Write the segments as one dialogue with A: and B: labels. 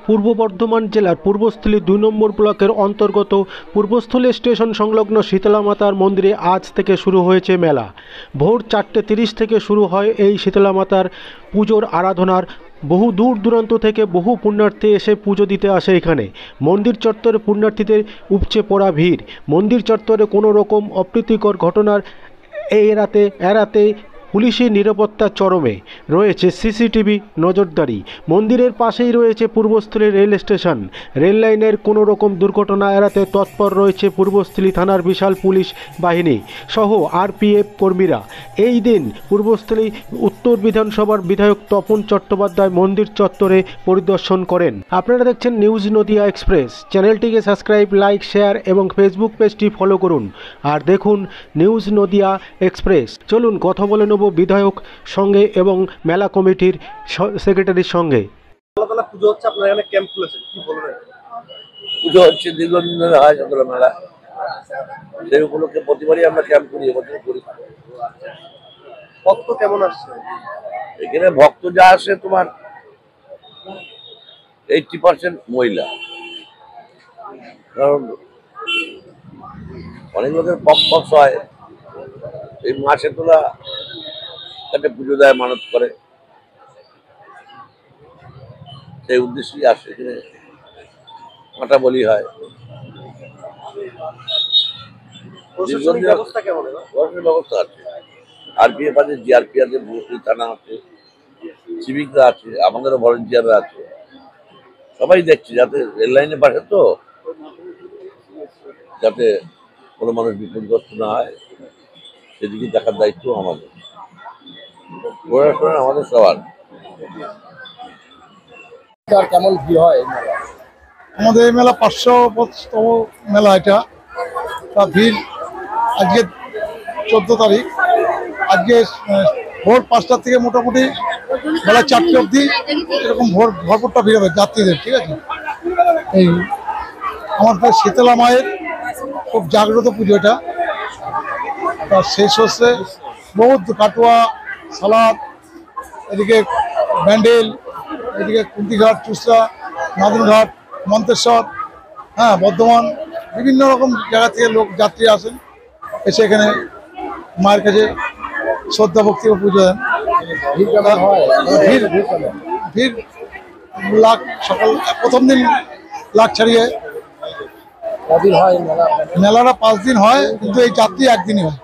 A: পূর্ব বর্ধমান জেলার পূর্বস্থলী ২ নম্বর ব্লকের অন্তর্গত পূর্বস্থলী স্টেশন সংলগ্ন শীতলা মাতার মন্দিরে আজ থেকে শুরু হয়েছে মেলা। ভোর ৪:৩০ থেকে শুরু হয় এই শীতলা মাতার পুজোর আরাধনার। বহু দূর দূরান্ত থেকে বহু পুণ্যার্থী এসে পুজো দিতে আসে এখানে। মন্দির চত্বরে পুণ্যার্থীদের উপচে পড়া ভিড়। মন্দির চত্বরে কোনো রকম অপ্রীতিকর ঘটনার এড়াতে পুলিশি নিরাপত্তা চরমে, রয়েছে সিসিটিভি নজরদারি। মন্দিরের পাশেই রয়েছে পূর্বস্থলী রেল স্টেশন। রেল লাইনের কোনো রকম দুর্ঘটনা এড়াতে তৎপর রয়েছে পূর্বস্থলী থানার বিশাল পুলিশ বাহিনী সহ আরপিএফ কর্মীরা। এই দিন পূর্বস্থলী উত্তর বিধানসভার বিধায়ক তপন চট্টোপাধ্যায় মন্দির চত্বরে পরিদর্শন করেন। আপনারা দেখছেন নিউজ নদিয়া এক্সপ্রেস। চ্যানেলটিকে সাবস্ক্রাইব, লাইক, শেয়ার এবং ফেসবুক পেজটি ফলো করুন আর দেখুন নিউজ নদিয়া এক্সপ্রেস। চলুন কথা বলে নেব বিধায়ক সঙ্গে এবং মেলা কমিটির সেক্রেটারির সঙ্গে।
B: পুজো হচ্ছে, আপনারা এখানে ক্যাম্প খুলেছেন, কি বলবেন?
C: পুজো হচ্ছে দীর্ঘদিন ধরে হয় শীতলা মেলা, সেই উপলক্ষে প্রতিবারই আমরা ক্যাম্প করি, এবছর করি।
B: ভক্ত কেমন আসছে
C: এখানে? ভক্ত যা আসে তোমার 80% মহিলা, কারণ অনেক লোকের পক্ষ হয় এই মাসে তোলা একটা পুজো দেয়, মানত করে, সেই উদ্দেশ্যেই আসে। এখানে কাঁটা বলি হয়।
B: প্রশাসনিক ব্যবস্থা কেমন?
C: ব্যবস্থা আছে, আরপিএফ আছে, জিআরপি আছে, পূর্বস্থলী থানা আছে, সিভিকরা আছে, আমাদেরও ভলেন্টিয়াররা আছে। সবাই দেখছে যাতে রেল লাইনের পাশে তো, যাতে কোনো মানুষ বিপদগ্রস্ত না হয় সেদিকে দেখার দায়িত্ব আমাদের, প্রশাসনের, আমাদের সবার।
B: কেমন ভিড় হয়
D: আমাদের এই মেলা 500তম মেলা এটা। তা ভিড় আজকে 14 তারিখ, আজকে ভোর 5টা থেকে মোটামুটি বেলা 4টে অবধি এরকম ভরপুরটা ভিড় হবে যাত্রীদের। ঠিক আছে, এই আমাদের শীতলা মায়ের খুব জাগ্রত পুজো এটা। তার শেষ হচ্ছে বহুত কাটোয়া, সালাদ, এদিকে ব্যান্ডেল, এদিকে কুন্তিঘাট, চুসরা, মাদুরঘাট, মন্তেশ্বর, বর্ধমান, বিভিন্ন রকম জায়গা থেকে লোক যাত্রী আসেন, এসে এখানে মায়ের কাছে শ্রদ্ধা ভক্তি ও পুজো দেন। ভিড় লাখ, সকাল প্রথম দিন লাখ ছাড়িয়ে। মেলাটা 5 দিন হয়, কিন্তু এই যাত্রী একদিনই হয়।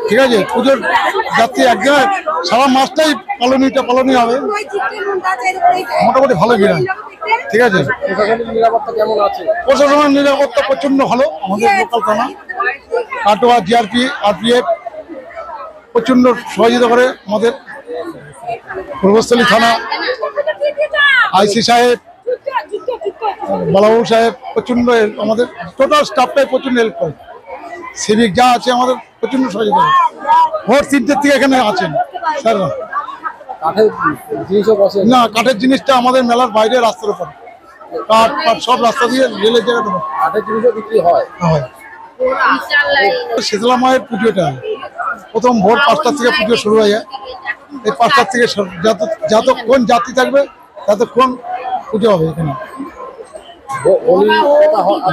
D: ঠিক আছে, পুজোর যাত্রী একদিন হয়, সারা মাসটাই পালনী হবে, মোটামুটি ভালো ভিড় হয়। ঠিক আছে,
B: নিরাপত্তা কেমন আছে?
D: প্রশাসনের নিরাপত্তা প্রচন্ড ভালো। আমাদের লোকাল থানা কাটোয়া, জিআরপি, আরপিএফ প্রচন্ড সহযোগিতা করে। আমাদের পূর্বস্থলী থানা আইসি সাহেব, বালাবাবু সাহেব প্রচন্ড, আমাদের টোটাল স্টাফটাই প্রচন্ড হেল্প করে। সিভিক যা আছে আমাদের প্রচন্ড সহযোগিতা করে। ভোর 3টের থেকে এখানে আছেন স্যাররা। না, কাঠের জিনিসটা আমাদের মেলার বাইরে, রাস্তার উপর কাঠ সব রাস্তা দিয়ে রেলের জায়গাটা
B: কাঠের জিনিসও বিক্রি হয়।
D: শীতলা মায়ের পুজোটা প্রথম ভোর 5টা থেকে পুজো শুরু হয়ে যায়। এই 5টার থেকে যতক্ষণ যাত্রী থাকবে ততক্ষণ পুজো হবে। এখানে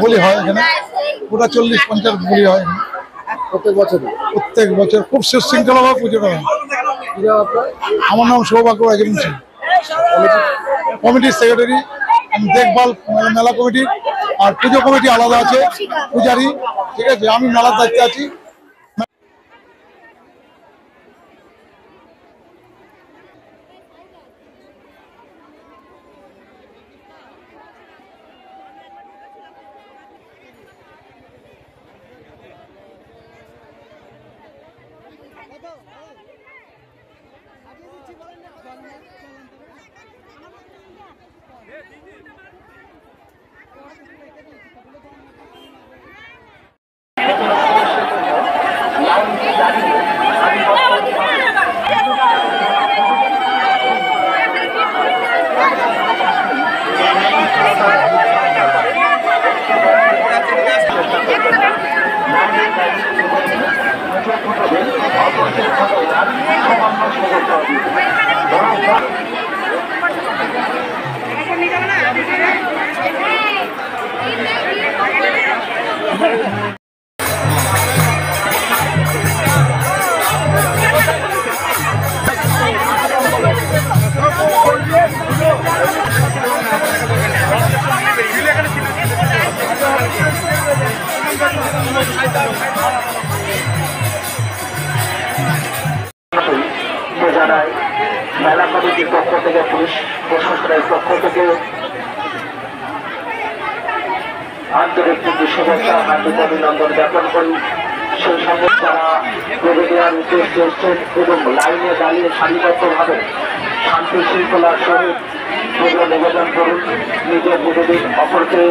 D: বলি হয়, এখানে ওটা 40-50 বলি হয় প্রত্যেক বছর খুব সুশৃঙ্খলভাবে পুজোটা হয়। আমার নাম সৌভাগ্য রাজবংশী, কমিটির সেক্রেটারি, দেখভাল মেলা কমিটির, আর পুজো কমিটি আলাদা আছে, পূজারি। ঠিক আছে, আমি মেলার দায়িত্বে আছি।
E: জানায় মেলা কমিটির পক্ষ থেকে, পুলিশ প্রশাসনের পক্ষ থেকে আন্তরিক শুভেচ্ছা হার্দিক অভিনন্দন জ্ঞাপন করি। সেই সঙ্গে যারা প্রবেশ দেওয়ার উদ্দেশ্যে এসছেন এবং লাইনে দাঁড়িয়ে সারিবদ্ধভাবে শান্তি শৃঙ্খলার সহিত পুজো নিবেদন করুন, নিজের পুজো দিন, অপরকে